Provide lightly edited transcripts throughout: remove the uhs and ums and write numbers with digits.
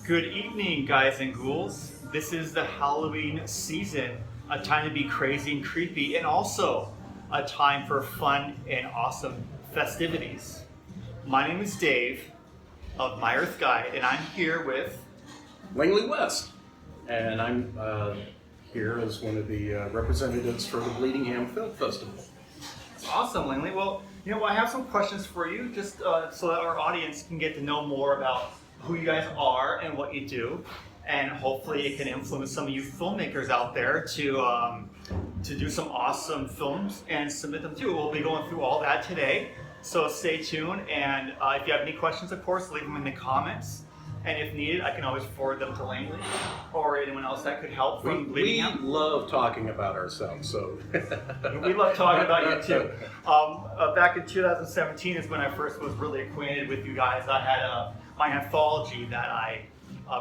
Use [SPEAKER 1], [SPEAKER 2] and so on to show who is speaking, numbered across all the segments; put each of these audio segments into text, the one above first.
[SPEAKER 1] Good evening, guys and ghouls. This is the Halloween season, a time to be crazy and creepy, and also a time for fun and awesome festivities. My name is Dave of My Earth Guide, and I'm here with
[SPEAKER 2] Langley West, and I'm here as one of the representatives for the Bleedingham Film Festival.
[SPEAKER 1] It's awesome, Langley. Well, I have some questions for you, just so that our audience can get to know more about who you guys are and what you do, and hopefully it can influence some of you filmmakers out there to do some awesome films and submit them too. We'll be going through all that today, so stay tuned. And if you have any questions, of course, leave them in the comments. And if needed, I can always forward them to Langley or anyone else that could help from Bleedingham.
[SPEAKER 2] We love talking about ourselves, so.
[SPEAKER 1] We love talking about you too. Back in 2017 is when I first was really acquainted with you guys. I had my anthology that I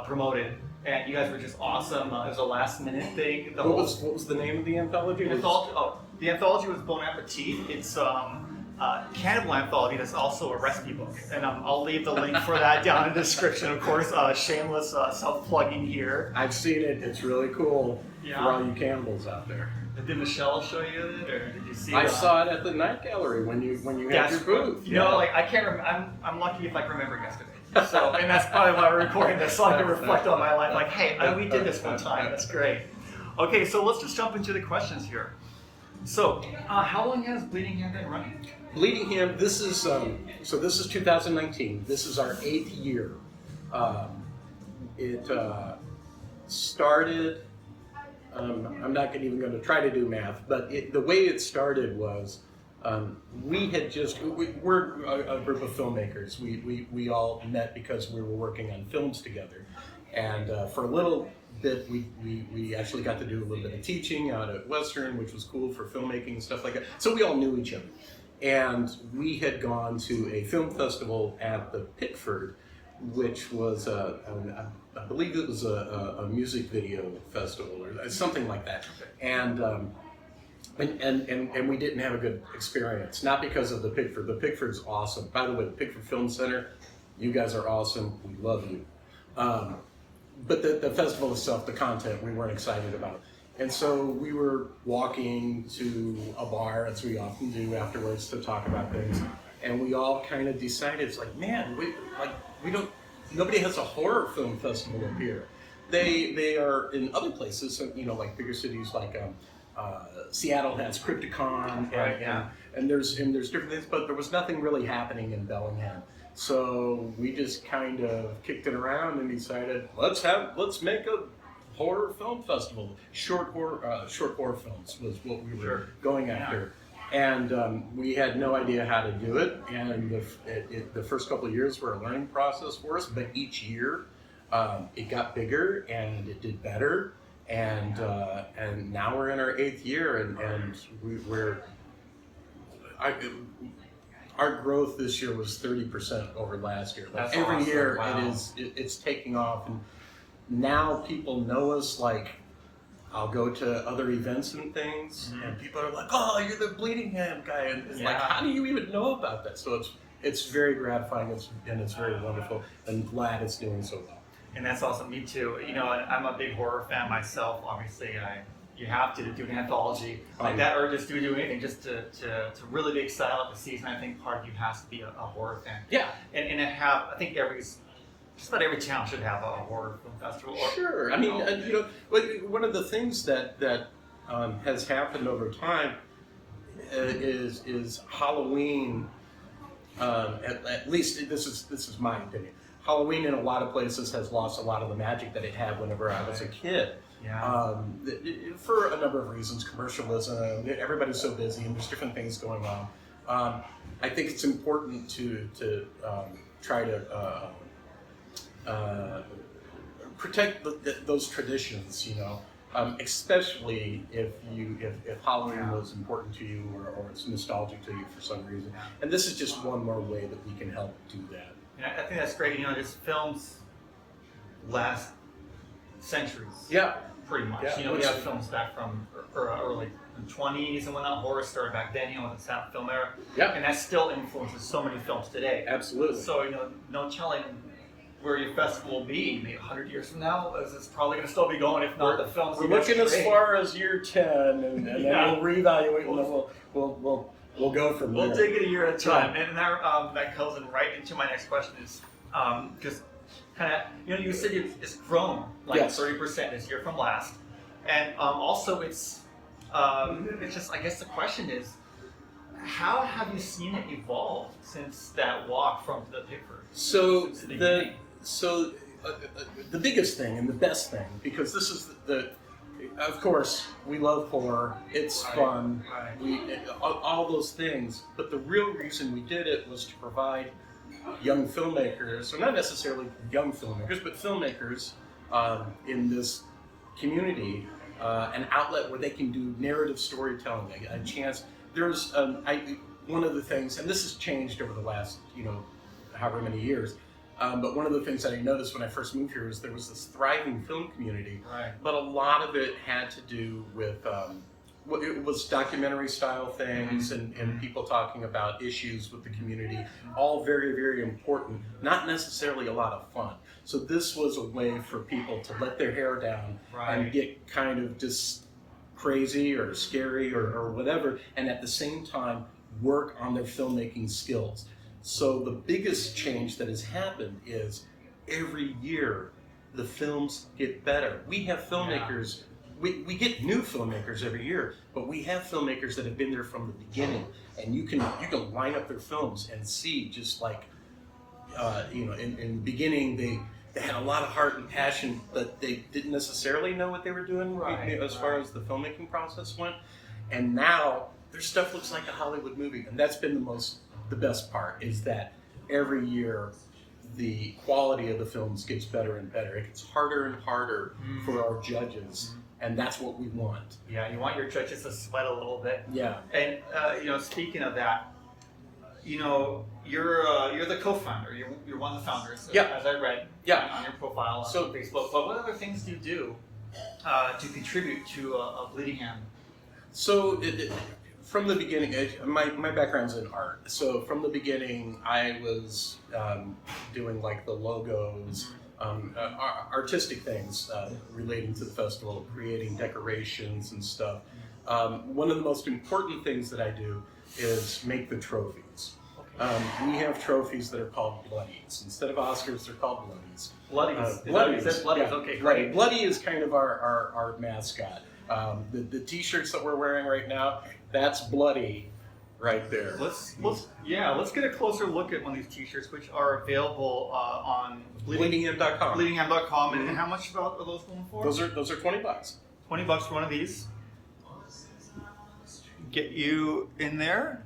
[SPEAKER 1] promoted, and you guys were just awesome. It was a last minute thing.
[SPEAKER 2] What was the name of the anthology?
[SPEAKER 1] The anthology was Bon Appetit. It's Cannibal anthology. That's also a recipe book, and I'll leave the link for that down in the description. Of course, shameless self-plugging here.
[SPEAKER 2] I've seen it. It's really cool
[SPEAKER 1] Yeah.
[SPEAKER 2] for all you cannibals out there.
[SPEAKER 1] Did Michelle show you it, or did you see?
[SPEAKER 2] I saw it at the night gallery when you had your booth.
[SPEAKER 1] I can't remember. I'm lucky if I can remember yesterday. So, and that's probably why we're recording this, so I can reflect on my life. Like, hey, we did this one time. That's great. Okay, so let's just jump into the questions here. So, how long has Bleedingham been running?
[SPEAKER 2] Bleedingham, this is 2019. This is our 8th year. It started. I'm not even going to try to do math, but the way it started was we're a group of filmmakers. We all met because we were working on films together, and for a little bit we actually got to do a little bit of teaching out at Western, which was cool for filmmaking and stuff like that. So we all knew each other, and we had gone to a film festival at the Pickford, which was I believe it was a music video festival or something like that, and we didn't have a good experience. Not because of the Pickford. The Pickford's awesome. By the way, the Pickford Film Center, you guys are awesome. We love you. But the festival itself, the content, we weren't excited about. And so we were walking to a bar, as we often do afterwards, to talk about things. And we all kind of decided, it's like, man, nobody has a horror film festival up here. They are in other places, like bigger cities like Seattle has Crypticon, and there's different things, but there was nothing really happening in Bellingham. So we just kind of kicked it around and decided, let's make a horror film festival. Short horror films was what we were going after. And we had no idea how to do it, and the first couple of years were a learning process for us, but each year it got bigger and it did better, and now we're in our 8th year, and our growth this year was 30% over last year. Like every
[SPEAKER 1] awesome.
[SPEAKER 2] year
[SPEAKER 1] Wow.
[SPEAKER 2] it's taking off, and now people know us. Like, I'll go to other events and things, and people are like, "Oh, you're the Bleedingham guy," and it's like, "How do you even know about that?" So it's very gratifying, and it's very wonderful, and glad it's doing so well.
[SPEAKER 1] And that's awesome. Me too. And I'm a big horror fan myself. Obviously, you have to do an anthology like that, or just do anything just to really be excited about the season. I think part of you has to be a horror fan.
[SPEAKER 2] Yeah,
[SPEAKER 1] and I think just about every town should have a horror film festival.
[SPEAKER 2] Sure. I mean, one of the things that has happened over time is Halloween. At least this is my opinion. Halloween in a lot of places has lost a lot of the magic that it had whenever I was a kid.
[SPEAKER 1] Yeah.
[SPEAKER 2] For a number of reasons, commercialism. Everybody's so busy, and there's different things going on. I think it's important to try to protect those traditions, especially if Halloween was important to you or it's nostalgic to you for some reason. And this is just one more way that we can help do that.
[SPEAKER 1] And I think that's great. Just films last centuries.
[SPEAKER 2] Yeah.
[SPEAKER 1] Pretty much.
[SPEAKER 2] Yeah,
[SPEAKER 1] We have films back from early 20s and whatnot. Horror started back then, with the sound film era.
[SPEAKER 2] Yeah.
[SPEAKER 1] And that still influences so many films today.
[SPEAKER 2] Absolutely.
[SPEAKER 1] So, no telling where your festival will be maybe 100 years from now? Is it's probably going to still be going, if not the films?
[SPEAKER 2] We're looking as far as year 10, and then we'll reevaluate, and then we'll go from there.
[SPEAKER 1] We'll take it a year at a time, and that goes in right into my next question is just kind of, you said it's grown like 30% this year from last, and also it's just, I guess the question is, how have you seen it evolve since that walk from the Pickford?
[SPEAKER 2] So the biggest thing and the best thing, because this is of course, we love horror. It's fun. All those things. But the real reason we did it was to provide young filmmakers, or not necessarily young filmmakers, but filmmakers in this community, an outlet where they can do narrative storytelling, a chance. There's one of the things, and this has changed over the last, however many years. But one of the things that I noticed when I first moved here was there was this thriving film community, but a lot of it had to do with it was documentary style things and people talking about issues with the community, all very, very important, not necessarily a lot of fun. So this was a way for people to let their hair down and get kind of just crazy or scary or whatever, and at the same time work on their filmmaking skills. So the biggest change that has happened is every year the films get better. We have filmmakers, we get new filmmakers every year, but we have filmmakers that have been there from the beginning, and you can line up their films and see just like, in the beginning they had a lot of heart and passion, but they didn't necessarily know what they were doing as far as the filmmaking process went. And now their stuff looks like a Hollywood movie, and that's been the best part, is that every year the quality of the films gets better and better. It gets harder and harder for our judges, and that's what we want.
[SPEAKER 1] Yeah, you want your judges to sweat a little bit.
[SPEAKER 2] Yeah.
[SPEAKER 1] And speaking of that, you're the co-founder. You're one of the founders. As I read on your profile on Facebook. But what other things do you do to contribute to Bleedingham?
[SPEAKER 2] So from the beginning, my background's in art. So from the beginning, I was doing like the logos, artistic things relating to the festival, creating decorations and stuff. One of the most important things that I do is make the trophies. We have trophies that are called Bloodies. Instead of Oscars, they're called Bloodies.
[SPEAKER 1] Bloodies.
[SPEAKER 2] Bloodies.
[SPEAKER 1] Bloodies.
[SPEAKER 2] Yeah.
[SPEAKER 1] Okay, great.
[SPEAKER 2] Bloody is kind of our mascot. The t-shirts that we're wearing right now, that's Bloody right there.
[SPEAKER 1] Let's get a closer look at one of these t-shirts, which are available on
[SPEAKER 2] Bleedingham.com.
[SPEAKER 1] Bleedingham.com. And how much are those going for?
[SPEAKER 2] Those are $20.
[SPEAKER 1] $20 for one of these. Get you in there.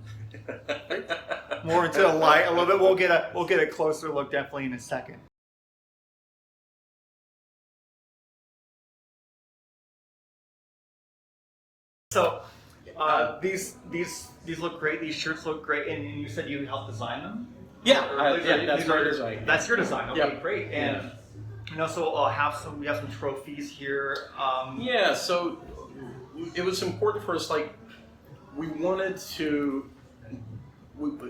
[SPEAKER 1] More into the light a little bit. We'll get a closer look definitely in a second. So these look great. These shirts look great, and you said you helped design them.
[SPEAKER 2] That's our design.
[SPEAKER 1] That's your design. Okay, great. And so we have some trophies here.
[SPEAKER 2] So it was important for us. Like we wanted to.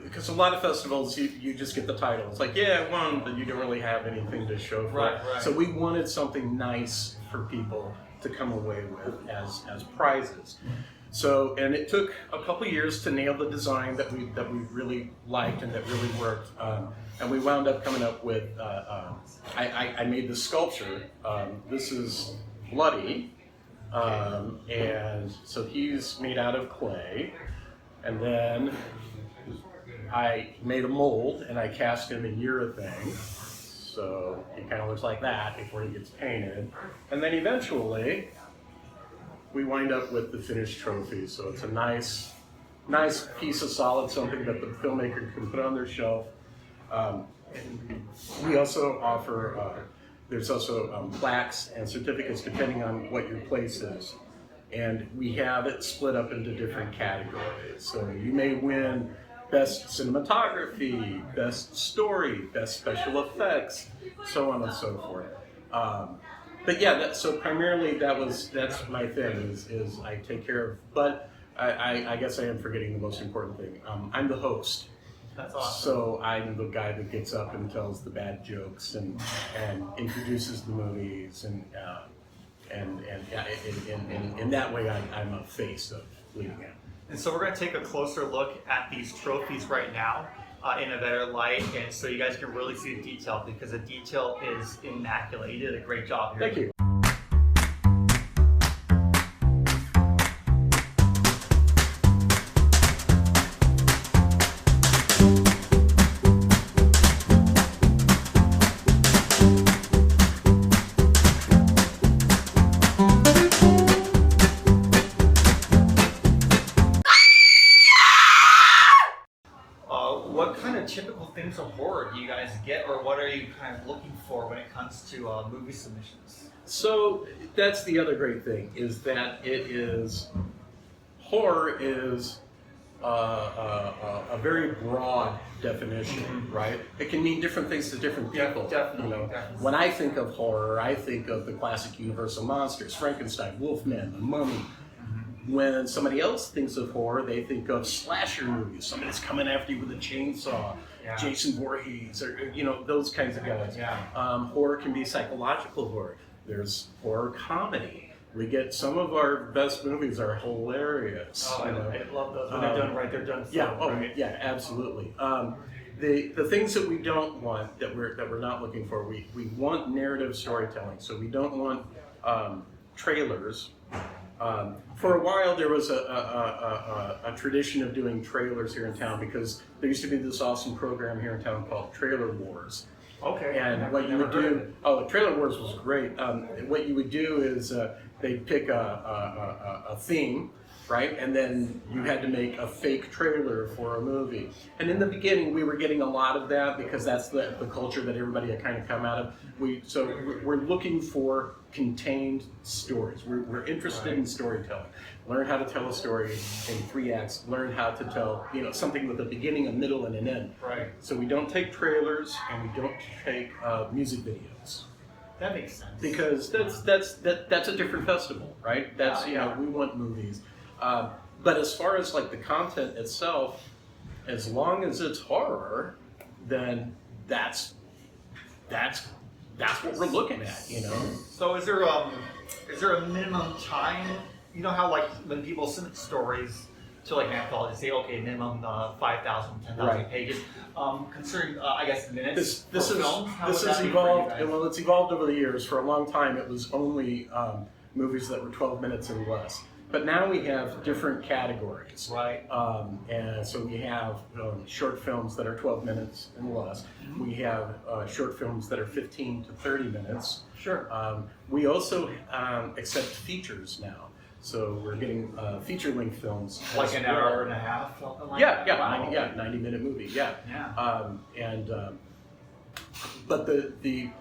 [SPEAKER 2] Because a lot of festivals, you just get the title. It's like, I won, but you don't really have anything to show for it. So we wanted something nice for people to come away with as prizes. So, and it took a couple years to nail the design that we really liked and that really worked. And we wound up coming up with, I made the sculpture. This is Bloody. And so he's made out of clay. And then I made a mold and I cast him in urethane, so he kind of looks like that before he gets painted. And then eventually, we wind up with the finished trophy. So it's a nice piece of solid something that the filmmaker can put on their shelf. We also offer, there's also plaques and certificates depending on what your place is. And we have it split up into different categories. So you may win Best Cinematography, Best Story, Best Special Effects, so on and so forth. But so primarily that's my thing is I take care of. But I guess I am forgetting the most important thing. I'm the host.
[SPEAKER 1] That's awesome.
[SPEAKER 2] So I'm the guy that gets up and tells the bad jokes and introduces the movies and in that way I'm a face of Bleedingham.
[SPEAKER 1] And so we're going to take a closer look at these trophies right now in a better light, and so you guys can really see the detail, because the detail is immaculate. You did a great job here.
[SPEAKER 2] Thank you.
[SPEAKER 1] What kind of typical things of horror do you guys get, or what are you kind of looking for when it comes to movie submissions?
[SPEAKER 2] So that's the other great thing, is that horror is a very broad definition, right? It can mean different things to different people.
[SPEAKER 1] Definitely,
[SPEAKER 2] You know?
[SPEAKER 1] definitely.
[SPEAKER 2] When I think of horror, I think of the classic Universal monsters, Frankenstein, Wolfman, the Mummy. When somebody else thinks of horror, they think of slasher movies. Somebody's coming after you with a chainsaw,
[SPEAKER 1] Yeah.
[SPEAKER 2] Jason Voorhees, or those kinds of guys.
[SPEAKER 1] Yeah.
[SPEAKER 2] Horror can be psychological horror. There's horror comedy. We get some of our best movies are hilarious.
[SPEAKER 1] Oh, I love those. When they're done right, they're done so right.
[SPEAKER 2] Yeah, absolutely. The things that we don't want, that we're not looking for, we want narrative storytelling. So we don't want trailers. For a while, there was a tradition of doing trailers here in town, because there used to be this awesome program here in town called Trailer Wars.
[SPEAKER 1] Okay.
[SPEAKER 2] And what you would do, Trailer Wars was great. What you would do is they'd pick a theme, right? And then you had to make a fake trailer for a movie. And in the beginning, we were getting a lot of that, because that's the culture that everybody had kind of come out of. We're looking for contained stories. We're interested in storytelling. Learn how to tell a story in 3 acts. Learn how to tell something with a beginning, a middle, and an end.
[SPEAKER 1] Right.
[SPEAKER 2] So we don't take trailers, and we don't take music videos.
[SPEAKER 1] That makes sense.
[SPEAKER 2] Because that's a different festival, right? That's we want movies. But as far as like the content itself, as long as it's horror, then that's what we're looking at,
[SPEAKER 1] So is there a minimum time? You know how like when people submit stories to like an anthology, say okay, minimum 5,000, 10,000
[SPEAKER 2] Right.
[SPEAKER 1] pages. Considering I guess minutes.
[SPEAKER 2] This
[SPEAKER 1] for films, how would
[SPEAKER 2] has
[SPEAKER 1] that be for you
[SPEAKER 2] evolved.
[SPEAKER 1] guys?
[SPEAKER 2] Well, it's evolved over the years. For a long time, it was only movies that were 12 minutes and less. But now we have different categories.
[SPEAKER 1] Right.
[SPEAKER 2] And so we have short films that are 12 minutes and less. We have short films that are 15 to 30 minutes.
[SPEAKER 1] Sure.
[SPEAKER 2] We also accept features now. So we're getting feature-length films.
[SPEAKER 1] Like
[SPEAKER 2] as
[SPEAKER 1] an
[SPEAKER 2] well.
[SPEAKER 1] hour and a half, something like
[SPEAKER 2] Yeah,
[SPEAKER 1] that?
[SPEAKER 2] yeah,
[SPEAKER 1] Wow.
[SPEAKER 2] 90-minute movie, yeah.
[SPEAKER 1] Yeah.
[SPEAKER 2] But the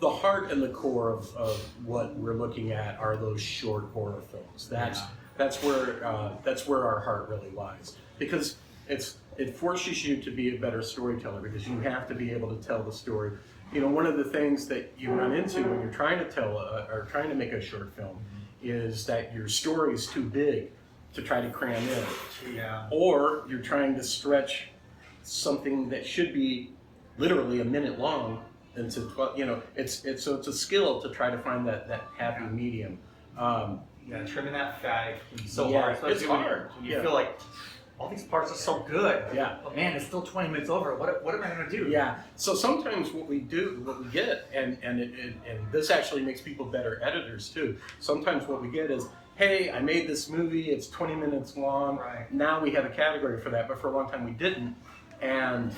[SPEAKER 2] heart and the core of what we're looking at are those short horror films. That's where our heart really lies, because it forces you to be a better storyteller, because you have to be able to tell the story. One of the things that you run into when you're trying to tell or trying to make a short film is that your story is too big to try to cram in.
[SPEAKER 1] Yeah.
[SPEAKER 2] Or you're trying to stretch something that should be literally a minute long into 12. It's a skill to try to find that happy medium.
[SPEAKER 1] Yeah, trimming that fat can be so
[SPEAKER 2] Yeah,
[SPEAKER 1] hard. Especially
[SPEAKER 2] it's
[SPEAKER 1] when
[SPEAKER 2] hard.
[SPEAKER 1] You
[SPEAKER 2] Yeah.
[SPEAKER 1] feel like all these parts are so good.
[SPEAKER 2] Yeah.
[SPEAKER 1] But man, it's still 20 minutes over. What am I gonna do?
[SPEAKER 2] Yeah. So sometimes what we get, and this actually makes people better editors too. Sometimes what we get is, hey, I made this movie. It's 20 minutes long.
[SPEAKER 1] Right.
[SPEAKER 2] Now we have a category for that, but for a long time we didn't, and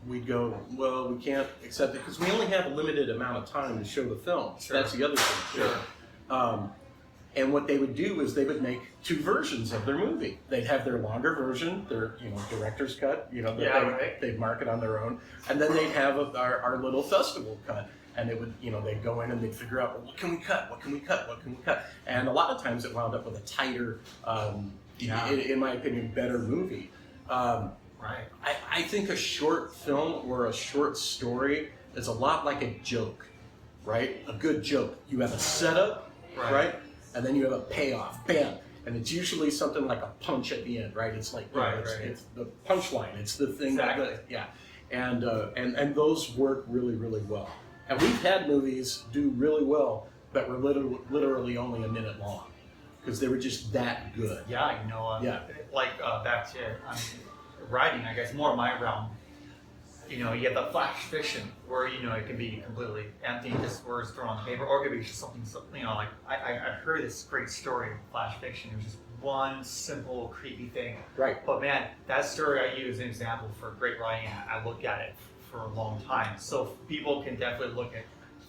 [SPEAKER 2] we'd go, well, we can't accept it because we only have a limited amount of time to show the film.
[SPEAKER 1] Sure.
[SPEAKER 2] That's the other thing.
[SPEAKER 1] Sure.
[SPEAKER 2] And what they would do is they would make 2 versions of their movie. They'd have their longer version, their director's cut, that they'd mark it on their own, and then they'd have our little festival cut. And they would, they'd go in and they'd figure out, well, what can we cut? What can we cut? What can we cut? And a lot of times it wound up with a tighter, in my opinion, better movie.
[SPEAKER 1] Right.
[SPEAKER 2] I think a short film or a short story is a lot like a joke, right? A good joke. You have a setup, right? And then you have a payoff. Bam! and it's usually something like a punch at the end, right? It's like it's the punchline. It's the thing and those work really, really well. And we've had movies do really well that were literally only a minute long because they were just that good.
[SPEAKER 1] Yeah, like back to writing, I guess more my realm. You have the flash fiction where it can be completely empty, just words thrown on paper, or it could be just something. Like I heard this great story of flash fiction. It was just one simple creepy thing.
[SPEAKER 2] Right.
[SPEAKER 1] But man, that story I use as an example for great writing. I look at it for a long time, so people can definitely look at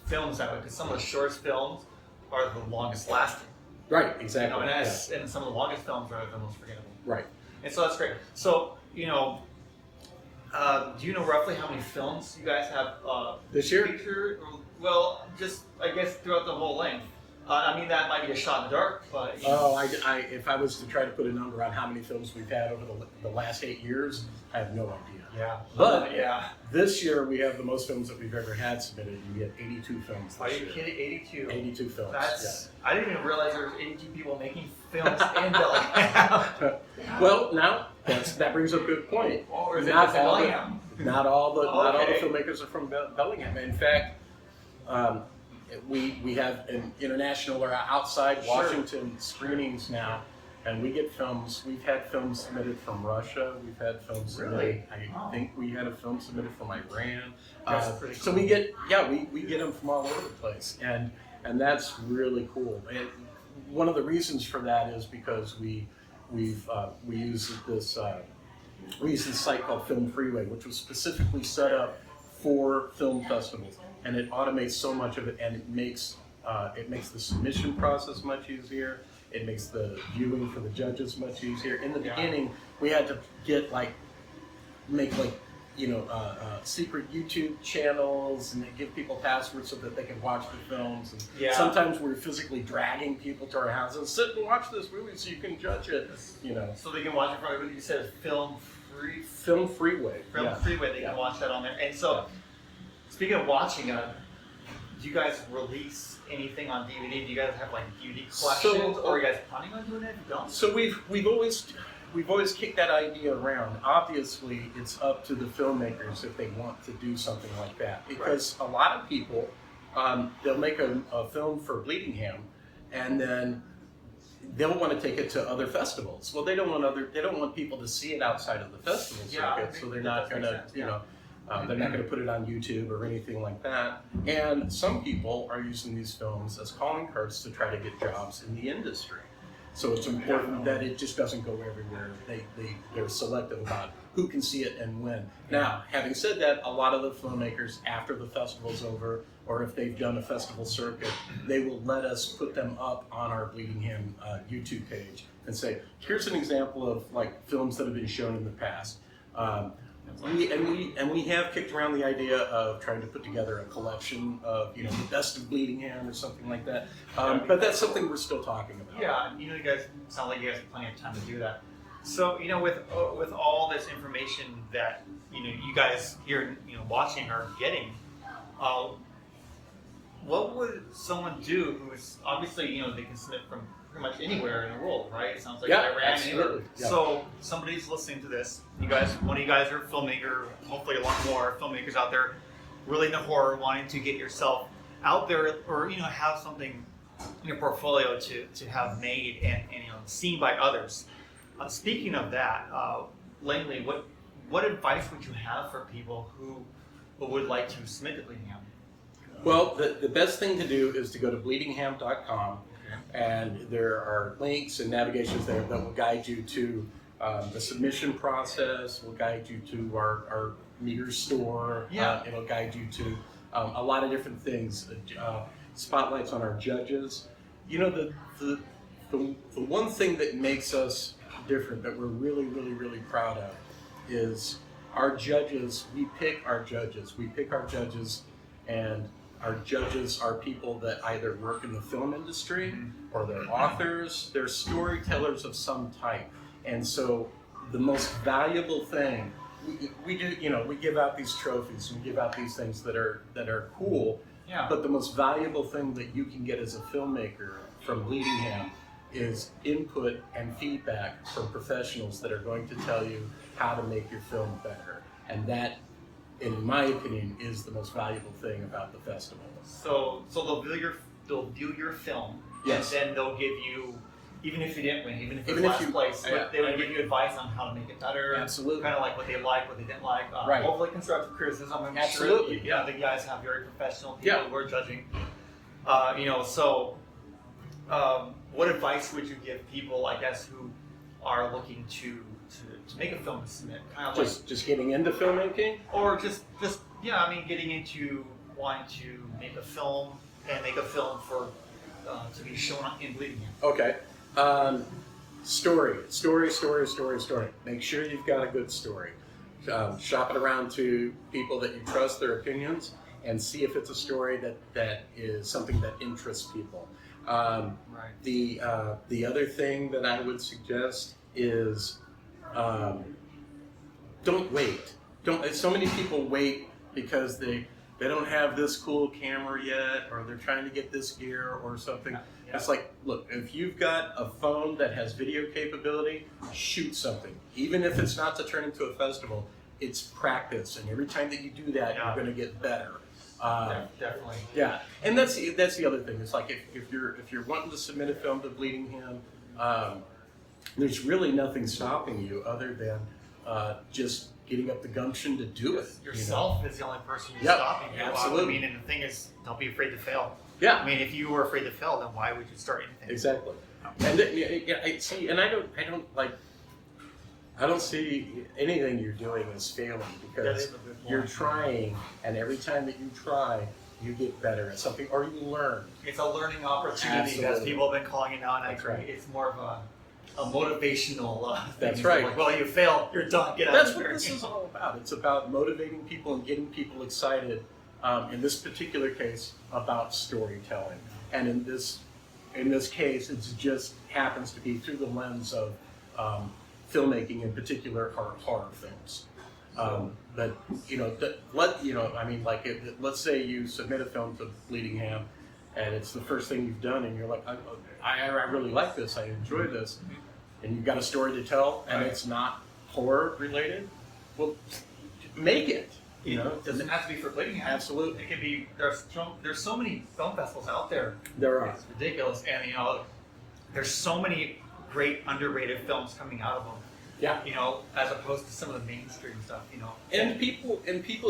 [SPEAKER 1] films that way because some of the shortest films are the longest lasting.
[SPEAKER 2] Right. Exactly.
[SPEAKER 1] And some of the longest films are the most forgettable.
[SPEAKER 2] Right.
[SPEAKER 1] And so that's great. So do you know roughly how many films you guys have
[SPEAKER 2] this year?
[SPEAKER 1] Featured? Well, just I guess throughout the whole length. I mean, that might be a shot in the dark, but...
[SPEAKER 2] if I was to try to put a number on how many films we've had over the last 8 years, I have no idea.
[SPEAKER 1] Yeah.
[SPEAKER 2] But this year we have the most films that we've ever had submitted. We had 82 films
[SPEAKER 1] Are you kidding? 82?
[SPEAKER 2] 82 films.
[SPEAKER 1] I didn't even realize there was 82 people making films in Bellingham.
[SPEAKER 2] Well, now that brings up a good point.
[SPEAKER 1] Or is it just Bellingham?
[SPEAKER 2] Not all the filmmakers are from Bellingham. In fact, we have an international or outside Washington screenings now, and we get films. We've had films submitted from Russia. We've had films submitted. I think we had a film submitted from Iran. So we get we get them from all over the place, and that's really cool. And one of the reasons for that is because we use this site called Film Freeway, which was specifically set up for film festivals, and it automates so much of it, and it makes the submission process much easier. It makes the viewing for the judges much easier. In the beginning, we had to make secret YouTube channels and give people passwords so that they could watch the films. And sometimes we're physically dragging people to our houses. Sit and watch this movie so you can judge it.
[SPEAKER 1] So they can watch it from. You said Film Freeway.
[SPEAKER 2] Film Freeway.
[SPEAKER 1] They can watch that on there. And so, speaking of watching, do you guys release anything on DVD? Do you guys have DVD collections, or are you guys planning on doing it? Don't.
[SPEAKER 2] So we've always kicked that idea around. Obviously, it's up to the filmmakers if they want to do something like that, because a lot of people they'll make a film for Bleedingham, and then they'll want to take it to other festivals. Well, they don't want people to see it outside of the festival circuit, so they're not going to they're not going to put it on YouTube or anything like that. And some people are using these films as calling cards to try to get jobs in the industry. So it's important that it just doesn't go everywhere. They're selective about who can see it and when. Now, having said that, a lot of the filmmakers, after the festival's over, or if they've done a festival circuit, they will let us put them up on our Bleedingham YouTube page and say, here's an example of films that have been shown in the past. We have kicked around the idea of trying to put together a collection of the best of Bleedingham or something like that. But that's something we're still talking about.
[SPEAKER 1] Yeah, you guys sound like you guys have plenty of time to do that. So with all this information that you guys here watching are getting, what would someone do who is obviously they can submit from pretty much anywhere in the world, right? It sounds like
[SPEAKER 2] absolutely. Yeah.
[SPEAKER 1] So somebody's listening to this. One of you guys are a filmmaker. Hopefully, a lot more filmmakers out there really into horror, wanting to get yourself out there, or have something in your portfolio to have made and seen by others. Speaking of that, Langley, what advice would you have for people who would like to submit to Bleedingham?
[SPEAKER 2] Well, the best thing to do is to go to bleedingham.com. And there are links and navigations there that will guide you to the submission process, will guide you to our meter store, it'll guide you to a lot of different things, spotlights on our judges. The one thing that makes us different, that we're really, really, really proud of, is our judges. We pick our judges, and our judges are people that either work in the film industry, or they're authors, they're storytellers of some type. And so the most valuable thing, we do, we give out these trophies, we give out these things that are cool, but the most valuable thing that you can get as a filmmaker from Bleedingham is input and feedback from professionals that are going to tell you how to make your film better. And that, in my opinion, is the most valuable thing about the festival.
[SPEAKER 1] So they'll view your film,
[SPEAKER 2] Yes.
[SPEAKER 1] and then they'll give you, even if you didn't win, even if
[SPEAKER 2] Even
[SPEAKER 1] it's
[SPEAKER 2] if
[SPEAKER 1] last
[SPEAKER 2] you-
[SPEAKER 1] place,
[SPEAKER 2] yeah.
[SPEAKER 1] they would give you advice on how to make it better.
[SPEAKER 2] Absolutely.
[SPEAKER 1] Kind of like what they like, what they didn't like.
[SPEAKER 2] Right.
[SPEAKER 1] Hopefully constructive criticism. I'm
[SPEAKER 2] Absolutely.
[SPEAKER 1] sure the guys have very professional people
[SPEAKER 2] Yeah.
[SPEAKER 1] who are judging. What advice would you give people, I guess, who are looking to make a film to submit? Kind of
[SPEAKER 2] Just getting into filmmaking?
[SPEAKER 1] or just getting into wanting to make a film and make a film for to be shown in Bleedingham.
[SPEAKER 2] Okay. Story. Make sure you've got a good story. Shop it around to people that you trust their opinions and see if it's a story that is something that interests people.
[SPEAKER 1] Right.
[SPEAKER 2] The other thing that I would suggest is don't wait. So many people wait because they don't have this cool camera yet, or they're trying to get this gear or something.
[SPEAKER 1] Yeah.
[SPEAKER 2] It's like, look, if you've got a phone that has video capability, shoot something. Even if it's not to turn into a festival, it's practice, and every time that you do that,
[SPEAKER 1] Yeah.
[SPEAKER 2] you're going to get better.
[SPEAKER 1] Definitely.
[SPEAKER 2] Yeah, and that's the other thing. It's like if you're wanting to submit a film to Bleedingham, there's really nothing stopping you other than just getting up the gumption to do it.
[SPEAKER 1] Yourself is the only person who's
[SPEAKER 2] Yep,
[SPEAKER 1] stopping you.
[SPEAKER 2] absolutely.
[SPEAKER 1] And the thing is, don't be afraid to fail.
[SPEAKER 2] Yeah,
[SPEAKER 1] I mean, if you were afraid to fail, then why would you start anything?
[SPEAKER 2] exactly. And I see, and I don't see anything you're doing as failing
[SPEAKER 1] That
[SPEAKER 2] because
[SPEAKER 1] is a good point.
[SPEAKER 2] you're trying, and every time that you try, you get better at something or you learn.
[SPEAKER 1] It's a learning opportunity, as
[SPEAKER 2] Absolutely.
[SPEAKER 1] people have been calling it now, and
[SPEAKER 2] That's right.
[SPEAKER 1] it's more of a motivational thing.
[SPEAKER 2] That's
[SPEAKER 1] It's
[SPEAKER 2] right.
[SPEAKER 1] Like, well, you failed, you're done. Get out
[SPEAKER 2] That's
[SPEAKER 1] of
[SPEAKER 2] what
[SPEAKER 1] here.
[SPEAKER 2] this is all about. It's about motivating people and getting people excited. In this particular case, about storytelling, and in this case, it just happens to be through the lens of filmmaking, in particular, horror films. But let's say you submit a film to Bleedingham, and it's the first thing you've done, and you're like, I really like this, I enjoy this, and you've got a story to tell, and
[SPEAKER 1] Right.
[SPEAKER 2] it's not horror related. Well, make it.
[SPEAKER 1] It doesn't have to be for Bleedingham.
[SPEAKER 2] Absolutely.
[SPEAKER 1] It could be. There's so many film festivals out there.
[SPEAKER 2] There are.
[SPEAKER 1] It's ridiculous, and there's so many great underrated films coming out of them.
[SPEAKER 2] Yeah.
[SPEAKER 1] As opposed to some of the mainstream stuff.
[SPEAKER 2] And people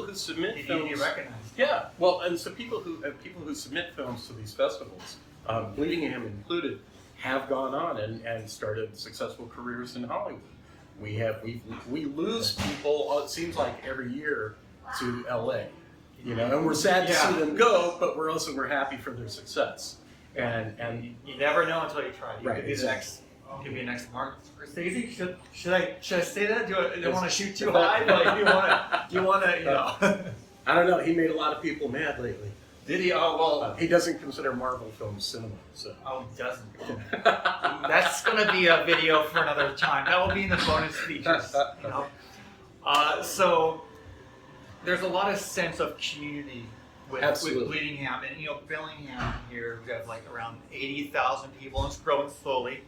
[SPEAKER 2] who submit
[SPEAKER 1] Need
[SPEAKER 2] films.
[SPEAKER 1] to be recognized.
[SPEAKER 2] Yeah. Well, and so people who submit films to these festivals, Bleedingham included, have gone on and started successful careers in Hollywood. We lose people. It seems like every year to LA, and we're sad to see them go, but we're happy for their success. And
[SPEAKER 1] You never know until you try. You
[SPEAKER 2] Right,
[SPEAKER 1] could be
[SPEAKER 2] exactly.
[SPEAKER 1] the next Martin Scorsese. Should I say that? Do I don't want to shoot too
[SPEAKER 2] Is that-
[SPEAKER 1] high? But do you want to?
[SPEAKER 2] I don't know. He made a lot of people mad lately.
[SPEAKER 1] Did he? Oh well.
[SPEAKER 2] He doesn't consider Marvel films cinema. So.
[SPEAKER 1] Oh, he doesn't. That's going to be a video for another time. That will be in the bonus features. So there's a lot of sense of community with Bleedingham, and Bellingham here. We have like around 80,000 people, and it's growing slowly.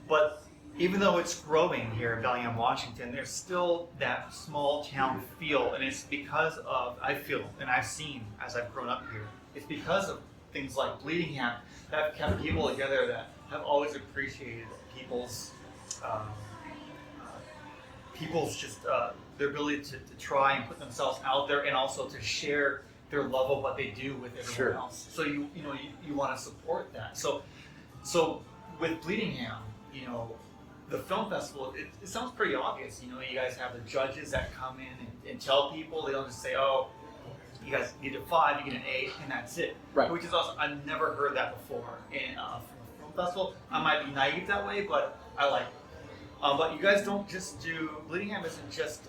[SPEAKER 1] But even though it's growing here in Bellingham, Washington, there's still that small town feel, and it's because of, I feel, and I've seen as I've grown up here, it's because of things like Bleedingham that have kept people together, that have always appreciated people's their ability to try and put themselves out there, and also to share their love of what they do with everyone
[SPEAKER 2] Sure.
[SPEAKER 1] else. So you want to support that. So with Bleedingham, the film festival, it sounds pretty obvious. You guys have the judges that come in and tell people. They don't just say, oh, you guys get a 5, you get an 8, and that's it.
[SPEAKER 2] Right.
[SPEAKER 1] Which is awesome. I've never heard that before from a film festival. I might be naive that way, but I like it. But you guys don't just do, Bleedingham isn't just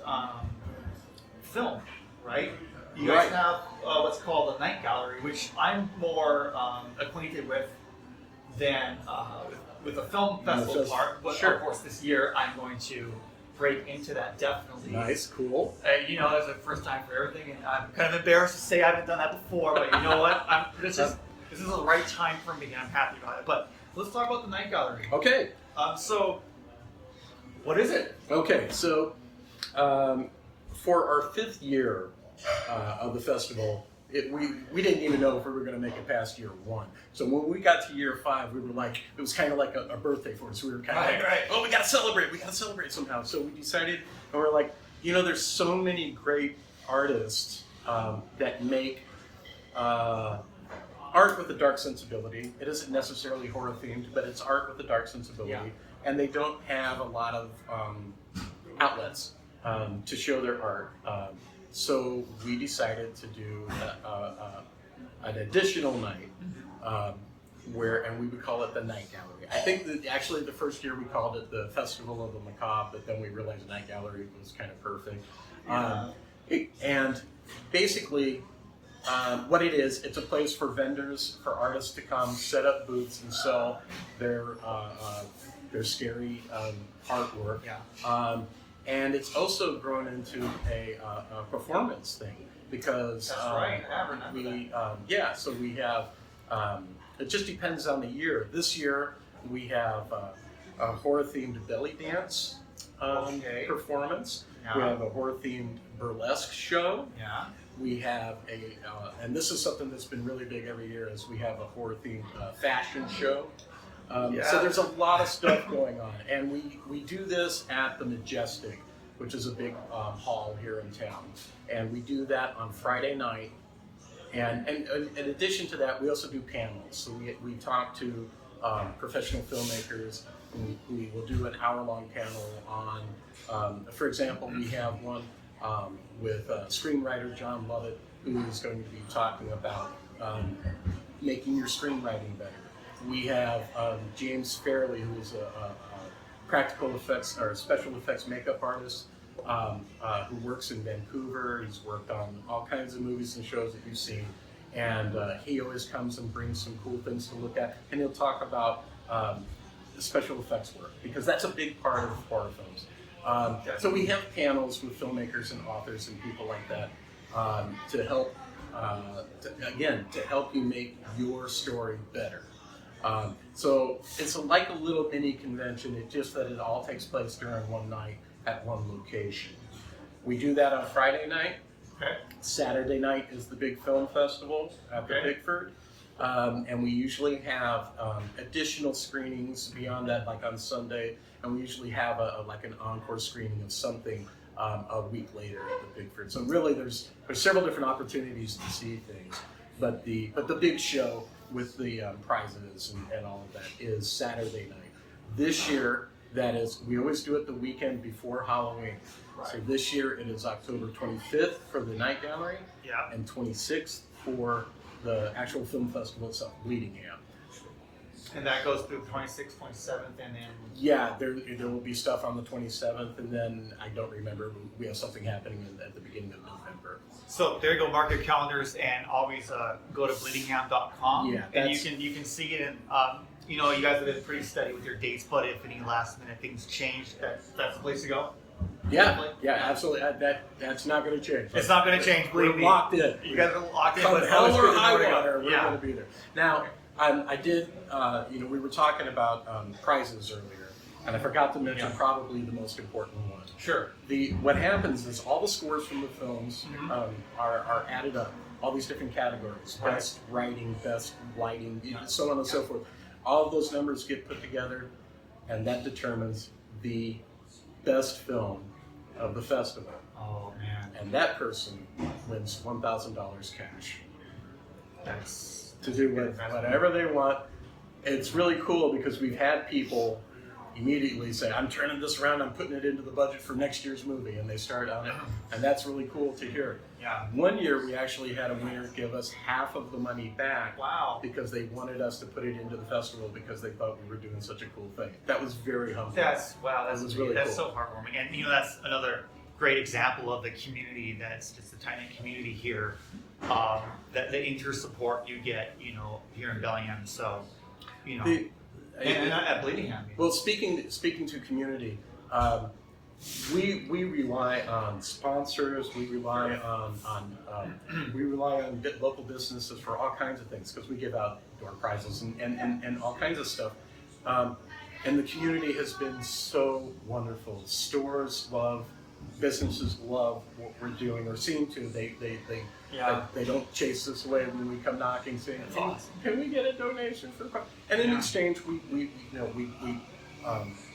[SPEAKER 1] film, right? You guys have what's called a night gallery, which I'm more acquainted with than with the film festival part. But
[SPEAKER 2] Sure.
[SPEAKER 1] of course, this year I'm going to break into that definitely.
[SPEAKER 2] Nice, cool.
[SPEAKER 1] It's the first time for everything, and I'm kind of embarrassed to say I haven't done that before. But you know what? This is the right time for me, and I'm happy about it. But let's talk about the night gallery.
[SPEAKER 2] Okay.
[SPEAKER 1] So, what is it?
[SPEAKER 2] Okay, so for our 5th year of the festival, we didn't even know if we were going to make it past year 1. So when we got to year 5, we were like, it was kind of like a birthday for us. We were kind of like, oh, we got to celebrate somehow. So we decided, and we're like, there's so many great artists that make art with a dark sensibility. It isn't necessarily horror themed, but it's art with a dark sensibility. Yeah. And they don't have a lot of outlets to show their art. So we decided to do an additional night and we would call it the Night Gallery. I think that actually the first year we called it the Festival of the Macabre, but then we realized the Night Gallery was kind of perfect. Yeah. And basically, what it is, it's a place for vendors, for artists to come, set up booths and sell their scary artwork. Yeah. And it's also grown into a performance thing because
[SPEAKER 1] that's right. I remember that.
[SPEAKER 2] So we have. It just depends on the year. This year we have a horror-themed belly dance performance. Yeah. We have a horror-themed burlesque show. Yeah. We have and this is something that's been really big every year, is we have a horror-themed fashion show. So there's a lot of stuff going on, and we do this at the Majestic, which is a big hall here in town, and we do that on Friday night. And in addition to that, we also do panels. So we talk to professional filmmakers. We will do an hour-long panel on, for example, we have one with screenwriter John Lovett, who is going to be talking about making your screenwriting better. We have James Fairley, who is a practical effects or special effects makeup artist who works in Vancouver. He's worked on all kinds of movies and shows that you've seen. And he always comes and brings some cool things to look at. And he'll talk about special effects work, because that's a big part of horror films. So we have panels with filmmakers and authors and people like that to help, to help you make your story better. So it's like a little mini convention. It's just that it all takes place during one night at one location. We do that on Friday night. Okay. Saturday night is the big film festival at the Pickford. And we usually have additional screenings beyond that, like on Sunday, and we usually have an encore screening of something a week later at the Pickford. So really, there's several different opportunities to see things, but the big show with the prizes and all of that is Saturday night. This year, we always do it the weekend before Halloween. Right. So this year it is October 25th for the Night Gallery, and 26th for the actual film festival itself, Bleedingham.
[SPEAKER 1] And that goes through the 26th, 27th, and then...
[SPEAKER 2] Yeah, there will be stuff on the 27th, and then I don't remember, we have something happening at the beginning of November.
[SPEAKER 1] So there you go, mark your calendars, and always go to bleedingham.com.
[SPEAKER 2] Yeah,
[SPEAKER 1] and you can see it, and you guys have been pretty steady with your dates, but if any last minute things change, that's the place to go?
[SPEAKER 2] Yeah, absolutely. That's not going to change.
[SPEAKER 1] It's not going to change, believe me.
[SPEAKER 2] We're locked in.
[SPEAKER 1] You guys are locked in.
[SPEAKER 2] Come hell or high water, we're going to be there. Now, I did, we were talking about prizes earlier, and I forgot to mention probably the most important one.
[SPEAKER 1] Sure.
[SPEAKER 2] What happens is all the scores from the films are added up, all these different categories, best writing, best lighting, so on and so forth. All of those numbers get put together, and that determines the best film of the festival.
[SPEAKER 1] Oh, man.
[SPEAKER 2] And that person wins $1,000 cash.
[SPEAKER 1] That's
[SPEAKER 2] to do whatever they want. It's really cool because we've had people immediately say, I'm turning this around, I'm putting it into the budget for next year's movie, and they start on it, and that's really cool to hear.
[SPEAKER 1] Yeah.
[SPEAKER 2] One year we actually had a winner give us half of the money back.
[SPEAKER 1] Wow.
[SPEAKER 2] Because they wanted us to put it into the festival because they thought we were doing such a cool thing. That was very humbling.
[SPEAKER 1] That's
[SPEAKER 2] really
[SPEAKER 1] cool.
[SPEAKER 2] So
[SPEAKER 1] heartwarming, and that's another great example of the community. That's just a tiny community here. That the inter-support you get, here in Bellingham. So, and at Bleedingham.
[SPEAKER 2] Well, speaking to community, we rely on sponsors. We rely on local businesses for all kinds of things because we give out door prizes and all kinds of stuff. And the community has been so wonderful. Stores love, businesses love what we're doing, or seem to. They don't chase us away when we come knocking, saying, "Can we get a donation for?" And in exchange, we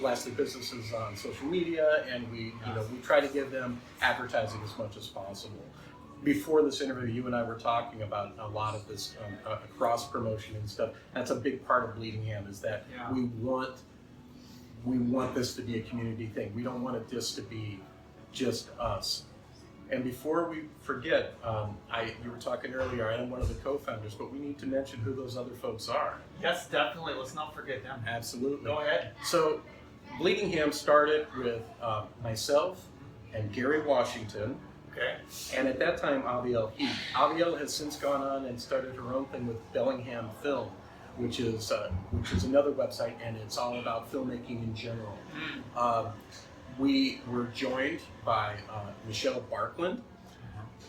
[SPEAKER 2] blast the businesses on social media, and we try to give them advertising as much as possible. Before this interview, you and I were talking about a lot of this cross promotion and stuff. That's a big part of Bleedingham, is that we want this to be a community thing. We don't want it just to be just us. And before we forget, you were talking earlier, I am one of the co-founders, but we need to mention who those other folks are.
[SPEAKER 1] Yes, definitely. Let's not forget them.
[SPEAKER 2] Absolutely.
[SPEAKER 1] Go ahead.
[SPEAKER 2] So, Bleedingham started with myself and Gary Washington.
[SPEAKER 1] Okay.
[SPEAKER 2] And at that time, Aviel Heath. Aviel has since gone on and started her own thing with Bellingham Film, which is another website, and it's all about filmmaking in general. We were joined by Michelle Barkland.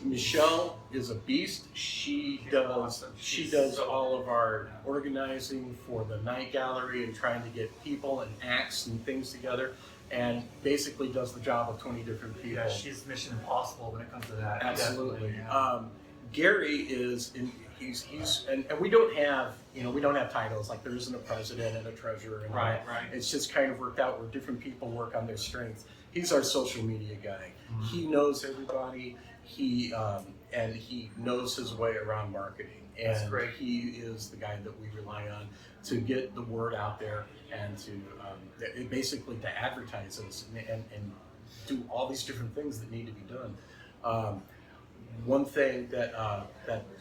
[SPEAKER 2] Michelle is a beast. She does all of our organizing for the night gallery and trying to get people and acts and things together, and basically does the job of 20 different people.
[SPEAKER 1] Yeah, she's Mission Impossible when it comes to that.
[SPEAKER 2] Absolutely.
[SPEAKER 1] Yeah.
[SPEAKER 2] Gary is and we don't have titles, like there isn't a president and a treasurer and all that.
[SPEAKER 1] Right.
[SPEAKER 2] It's just kind of worked out where different people work on their strengths. He's our social media guy. He knows everybody. He knows his way around marketing. And
[SPEAKER 1] That's great.
[SPEAKER 2] He is the guy that we rely on to get the word out there and to basically to advertise us and do all these different things that need to be done. One thing that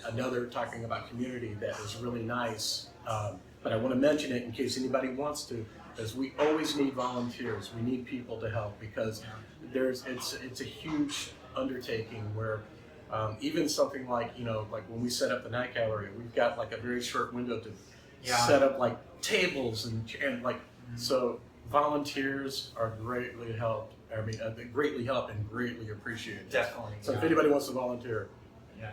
[SPEAKER 2] another, talking about community, that is really nice, but I want to mention it in case anybody wants to, is we always need volunteers. We need people to help, because it's a huge undertaking where even something like when we set up the night gallery, we've got like a very short window to set up like tables and like so volunteers are greatly helped. I mean, they greatly help and greatly appreciated.
[SPEAKER 1] Definitely.
[SPEAKER 2] So if anybody wants to volunteer,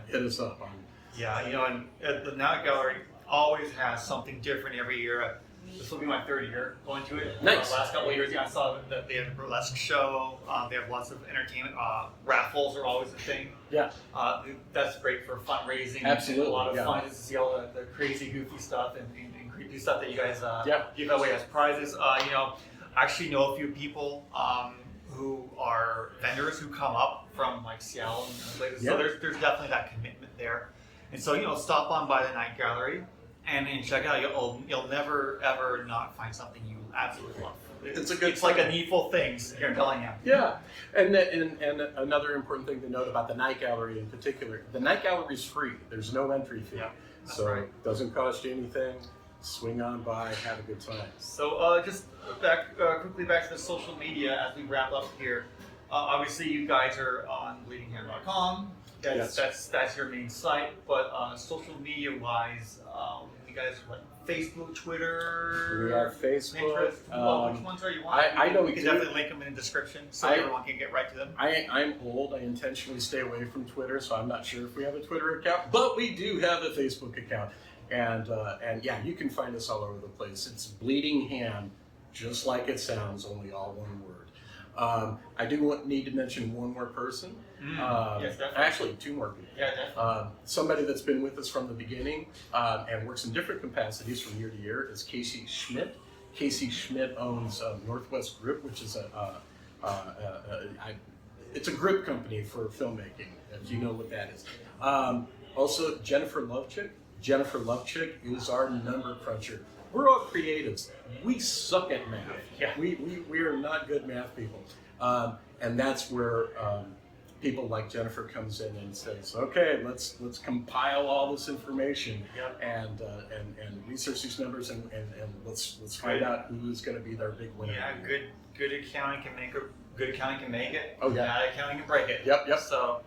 [SPEAKER 2] hit us up on.
[SPEAKER 1] Yeah, and the Night Gallery always has something different every year. This will be my third year going to it.
[SPEAKER 2] Nice.
[SPEAKER 1] Last couple of years, I saw that they have a burlesque show. They have lots of entertainment. Raffles are always a thing.
[SPEAKER 2] Yeah.
[SPEAKER 1] That's great for fundraising.
[SPEAKER 2] Absolutely.
[SPEAKER 1] And a lot of fun to see all the crazy, goofy stuff and creepy stuff that you guys give away as prizes. I actually know a few people who are vendors who come up from like Seattle and places. So there's definitely that commitment there. And so stop on by the Night Gallery and check it out. You'll never ever not find something you absolutely love. It's like a needful thing here in Bellingham.
[SPEAKER 2] Yeah, and another important thing to note about the Night Gallery in particular, the Night Gallery is free. There's no entry fee, so it doesn't cost you anything. Swing on by, have a good time.
[SPEAKER 1] So just quickly back to the social media as we wrap up here. Obviously, you guys are on bleedingham.com. That's your main site. But social media wise, you guys what? Facebook, Twitter.
[SPEAKER 2] We have Facebook.
[SPEAKER 1] Pinterest. Which ones are you on? We can definitely link them in the description so everyone can get right to them.
[SPEAKER 2] I'm old. I intentionally stay away from Twitter, so I'm not sure if we have a Twitter account, but we do have a Facebook account. And you can find us all over the place. It's Bleedingham, just like it sounds, only all one word. I do need to mention one more person.
[SPEAKER 1] Yes, definitely.
[SPEAKER 2] Actually, two more people.
[SPEAKER 1] Yeah, definitely.
[SPEAKER 2] Somebody that's been with us from the beginning and works in different capacities from year to year is Casey Schmidt. Casey Schmidt owns Northwest Grip, which is it's a grip company for filmmaking, if you know what that is. Also, Jennifer Lovechick. Jennifer Lovechick is our number cruncher. We're all creatives. We suck at math.
[SPEAKER 1] Yeah.
[SPEAKER 2] We are not good math people. And that's where people like Jennifer comes in and says, okay, let's compile all this information and research these numbers and let's find out who's going to be their big winner.
[SPEAKER 1] Yeah, good accounting can make it.
[SPEAKER 2] Oh yeah.
[SPEAKER 1] Bad accounting can break it.
[SPEAKER 2] Yep.
[SPEAKER 1] So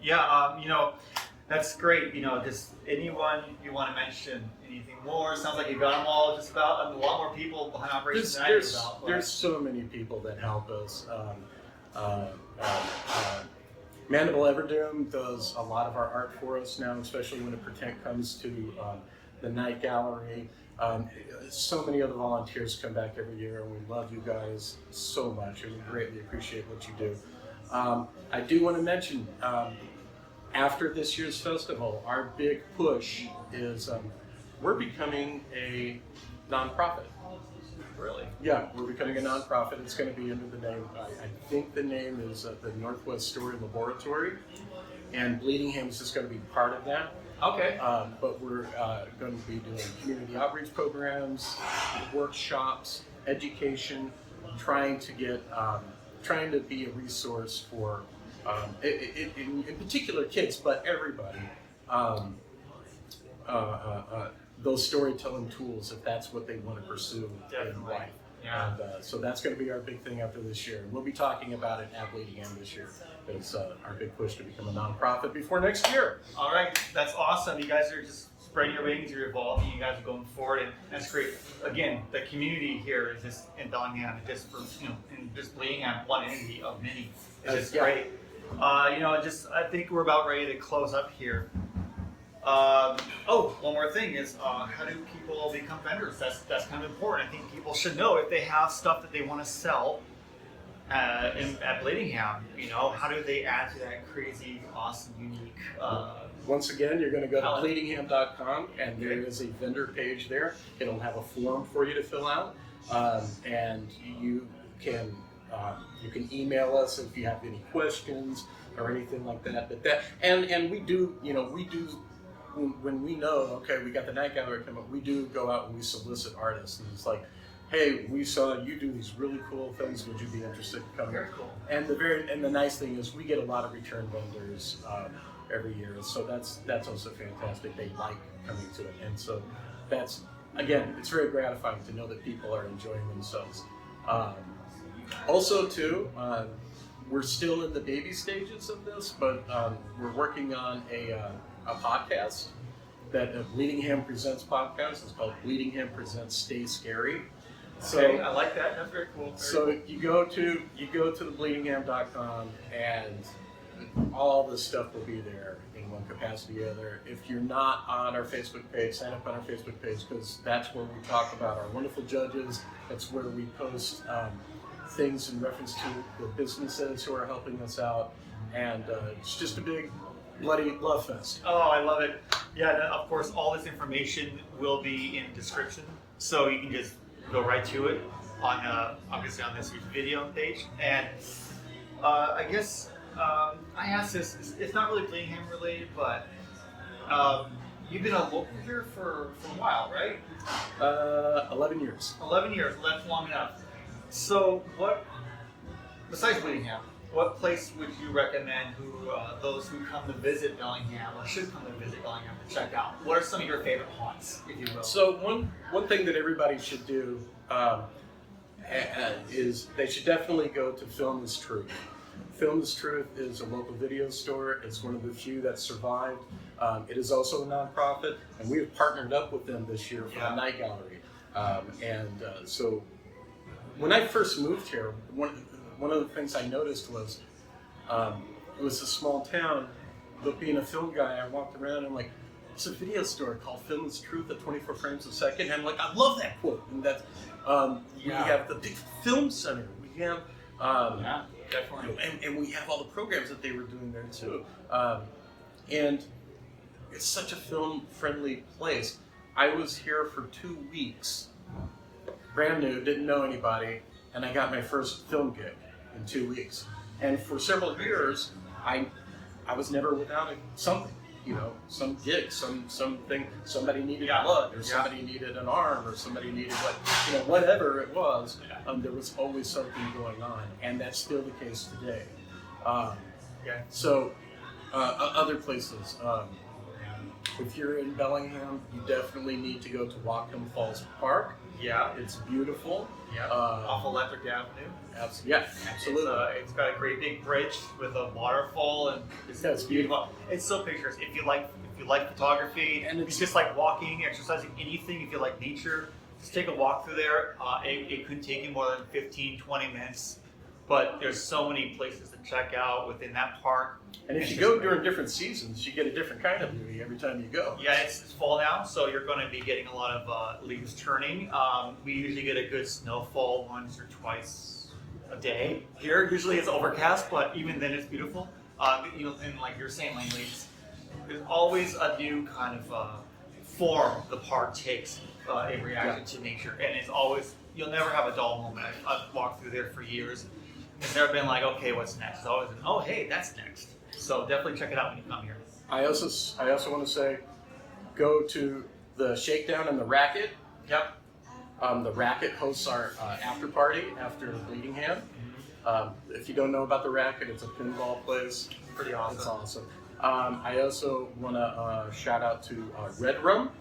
[SPEAKER 1] that's great. Just anyone you want to mention, anything more? Sounds like you got them all just about. A lot more people behind operations than I do about.
[SPEAKER 2] There's so many people that help us. Mandible Everdoom does a lot of our art for us now, especially when it comes to the night gallery. So many other volunteers come back every year, and we love you guys so much, and we greatly appreciate what you do. I do want to mention, after this year's festival, our big push is we're becoming a nonprofit.
[SPEAKER 1] Really?
[SPEAKER 2] Yeah, we're becoming a nonprofit. It's going to be under the name, I think the name is the Northwest Story Laboratory, and Bleedingham is just going to be part of that.
[SPEAKER 1] Okay.
[SPEAKER 2] But we're going to be doing community outreach programs, workshops, education, trying to be a resource for, in particular kids, but everybody. Those storytelling tools, if that's what they want to pursue in life.
[SPEAKER 1] Yeah.
[SPEAKER 2] And so that's going to be our big thing after this year. And we'll be talking about it at Bleedingham this year. It's our big push to become a nonprofit before next year.
[SPEAKER 1] All right, that's awesome. You guys are just spreading your wings, you're evolving, you guys are going forward, and that's great. Again, the community here is just in Bellingham, just for in just Bleedingham, one entity of many. It's just great. I think we're about ready to close up here. One more thing is how do people become vendors? That's kind of important. I think people should know if they have stuff that they want to sell at Bleedingham. How do they add to that crazy, awesome, unique?
[SPEAKER 2] Once again, you're going to go to bleedingham.com, and there is a vendor page there. It'll have a form for you to fill out, and you can email us if you have any questions or anything like that. And we do. When we know, okay, we got the night gallery coming up, we do go out and we solicit artists, and it's like, hey, we saw you do these really cool things. Would you be interested in coming?
[SPEAKER 1] Very cool.
[SPEAKER 2] And the nice thing is we get a lot of return vendors every year, so that's also fantastic. They like coming to it, and so that's, again, it's very gratifying to know that people are enjoying themselves. Also, too, we're still in the baby stages of this, but we're working on a podcast that Bleedingham Presents podcast. It's called Bleedingham Presents Stay Scary.
[SPEAKER 1] Okay, I like that. That's very cool.
[SPEAKER 2] You go to the bleedingham.com, and all this stuff will be there in one capacity or other. If you're not on our Facebook page, sign up on our Facebook page, because that's where we talk about our wonderful judges. That's where we post things in reference to the businesses who are helping us out, and it's just a big bloody love fest.
[SPEAKER 1] Oh, I love it. Yeah, of course, all this information will be in the description, so you can just go right to it on obviously on this video page. And I guess I asked this. It's not really Bleedingham related, but you've been a local here for a while, right?
[SPEAKER 2] 11 years.
[SPEAKER 1] 11 years. That's long enough. So, what besides Bleedingham? What place would you recommend those who come to visit Bellingham, or should come to visit Bellingham, to check out? What are some of your favorite haunts, if you will?
[SPEAKER 2] So one thing that everybody should do is they should definitely go to Film is Truth. Film is Truth is a local video store. It's one of the few that survived. It is also a nonprofit, and we have partnered up with them this year for a night gallery. So when I first moved here, one of the things I noticed was it was a small town, but being a film guy, I walked around and I'm like, it's a video store called Film is Truth at 24 frames a second. And I'm like, I love that quote. And that's, we have the big film center. We have,
[SPEAKER 1] definitely.
[SPEAKER 2] And we have all the programs that they were doing there too. And it's such a film-friendly place. I was here for 2 weeks, brand new, didn't know anybody, and I got my first film gig in 2 weeks. And for several years, I was never without something, some gig, something. Somebody needed blood, or somebody needed an arm, or somebody needed whatever it was. There was always something going on, and that's still the case today. So, other places. If you're in Bellingham, you definitely need to go to Whatcom Falls Park. Yeah, it's beautiful.
[SPEAKER 1] Yeah, off Electric Avenue.
[SPEAKER 2] Absolutely.
[SPEAKER 1] It's got a great big bridge with a waterfall, and it's beautiful. It's so picturesque. If you like photography, and it's just like walking, exercising, anything. If you like nature, just take a walk through there. It could take you more than 15-20 minutes, but there's so many places to check out within that park.
[SPEAKER 2] And if
[SPEAKER 1] It's
[SPEAKER 2] you
[SPEAKER 1] just
[SPEAKER 2] go
[SPEAKER 1] great.
[SPEAKER 2] during different seasons, you get a different kind of movie every time you go.
[SPEAKER 1] Yeah, it's fall now, so you're going to be getting a lot of leaves turning. We usually get a good snowfall once or twice a day. Here, usually it's overcast, but even then it's beautiful. And like you're saying, Langley, there's always a new kind of form the park takes in reaction to nature, and it's always, you'll never have a dull moment. I've walked through there for years. It's never been like, okay, what's next? It's always been, oh, hey, that's next. So definitely check it out when you come here.
[SPEAKER 2] I also want to say, go to the Shakedown and the Racket.
[SPEAKER 1] Yep.
[SPEAKER 2] The Racket hosts our after party after Bleedingham. If you don't know about the Racket, it's a pinball place.
[SPEAKER 1] Pretty awesome.
[SPEAKER 2] It's awesome. I also want to shout out to Red Rum.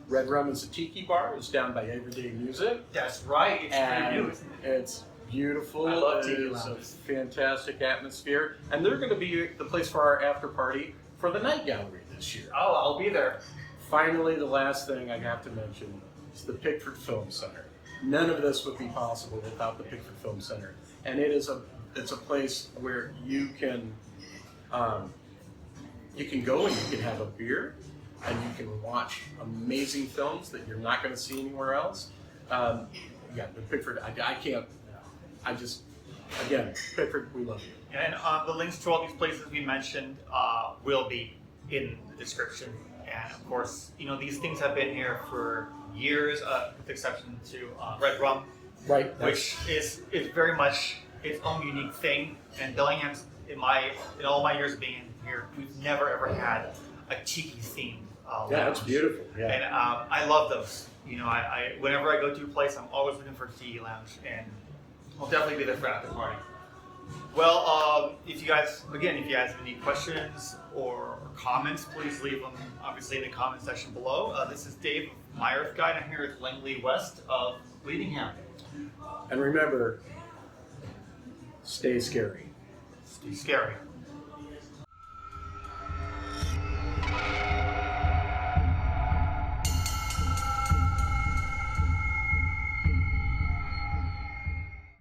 [SPEAKER 2] Red Rum is a tiki bar. It's down by Everyday Music.
[SPEAKER 1] That's right. It's pretty new, isn't it?
[SPEAKER 2] It's beautiful.
[SPEAKER 1] I love tiki
[SPEAKER 2] It's a
[SPEAKER 1] lounges.
[SPEAKER 2] fantastic atmosphere. And they're going to be the place for our after party for the night gallery this year.
[SPEAKER 1] Oh, I'll be there.
[SPEAKER 2] Finally, the last thing I have to mention is the Pickford Film Center. None of this would be possible without the Pickford Film Center. And it's a place where you can go and you can have a beer and you can watch amazing films that you're not going to see anywhere else. The Pickford, again, Pickford, we love you.
[SPEAKER 1] And the links to all these places we mentioned will be in the description. And of course, these things have been here for years, with the exception to Red Rum,
[SPEAKER 2] Right.
[SPEAKER 1] which is very much its own unique thing. And Bellingham's, in all my years of being here, we've never ever had a tiki themed
[SPEAKER 2] Yeah, that's
[SPEAKER 1] lounge.
[SPEAKER 2] beautiful. Yeah.
[SPEAKER 1] And I love those. I whenever I go to a place, I'm always looking for a tiki lounge, and I'll definitely be there for after party. Well, if you guys have any questions or comments, please leave them obviously in the comment section below. This is Dave, my Earth Guide. I'm here with Langley West of Bleedingham.
[SPEAKER 2] And remember, stay scary.
[SPEAKER 1] Stay scary.